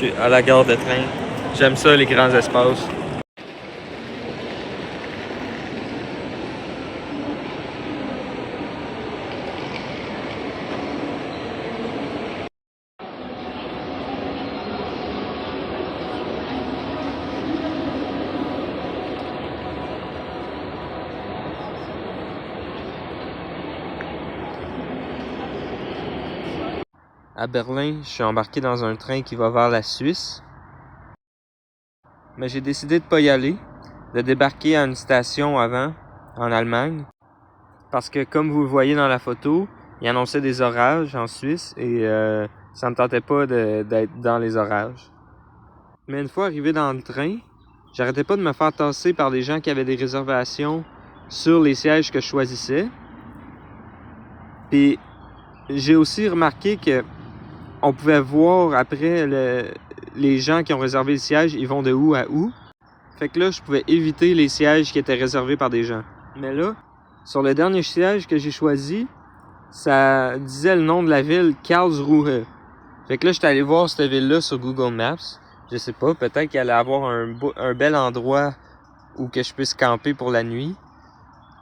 suis à la gare de train. J'aime ça, les grands espaces. À Berlin, je suis embarqué dans un train qui va vers la Suisse. Mais j'ai décidé de pas y aller, de débarquer à une station avant, en Allemagne. Parce que comme vous le voyez dans la photo, il annonçait des orages en Suisse et ça me tentait pas d'être dans les orages. Mais une fois arrivé dans le train, j'arrêtais pas de me faire tasser par des gens qui avaient des réservations sur les sièges que je choisissais. Puis j'ai aussi remarqué que on pouvait voir après les gens qui ont réservé le siège, ils vont de où à où. Fait que là, je pouvais éviter les sièges qui étaient réservés par des gens. Mais là, sur le dernier siège que j'ai choisi, ça disait le nom de la ville, Karlsruhe. Fait que là, j'étais allé voir cette ville-là sur Google Maps. Je sais pas, peut-être qu'il allait avoir un bel endroit où que je puisse camper pour la nuit.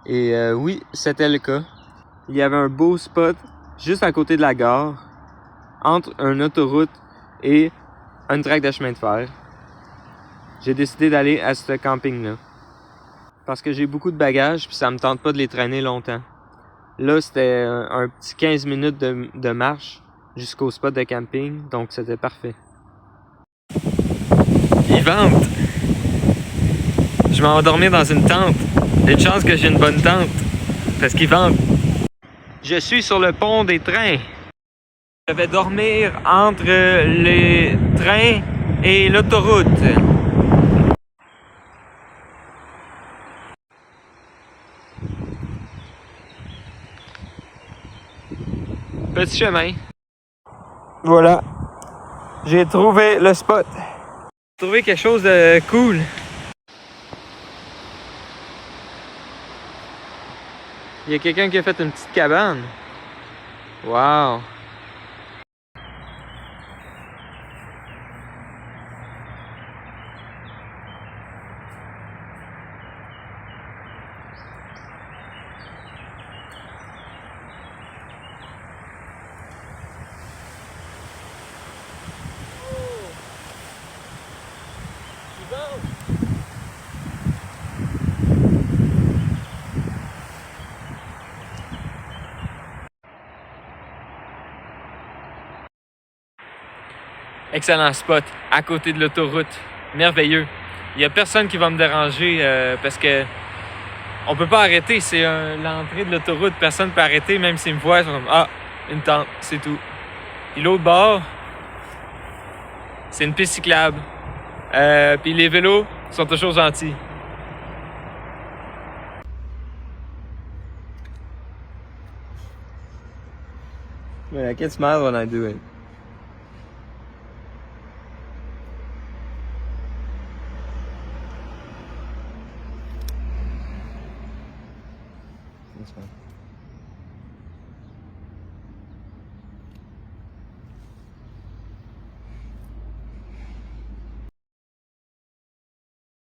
Et oui, c'était le cas. Il y avait un beau spot juste à côté de la gare, entre une autoroute et une track de chemin de fer. J'ai décidé d'aller à ce camping-là. Parce que j'ai beaucoup de bagages puis ça me tente pas de les traîner longtemps. Là, c'était un petit 15 minutes de marche jusqu'au spot de camping, donc c'était parfait. Il vente! Je vais m'endormir dans une tente. Une chance que j'ai une bonne tente, parce qu'il vente. Je suis sur le pont des trains. Je vais dormir entre les trains et l'autoroute. Petit chemin. Voilà. J'ai trouvé le spot. J'ai trouvé quelque chose de cool. Il y a quelqu'un qui a fait une petite cabane. Wow. Excellent spot, à côté de l'autoroute. Merveilleux. Il n'y a personne qui va me déranger parce que on peut pas arrêter. C'est l'entrée de l'autoroute. Personne ne peut arrêter, même s'ils me voient. Ils sont comme, ah, une tente, c'est tout. Puis l'autre bord, c'est une piste cyclable. Puis les vélos sont toujours gentils. I can smile when I do it. That's fine.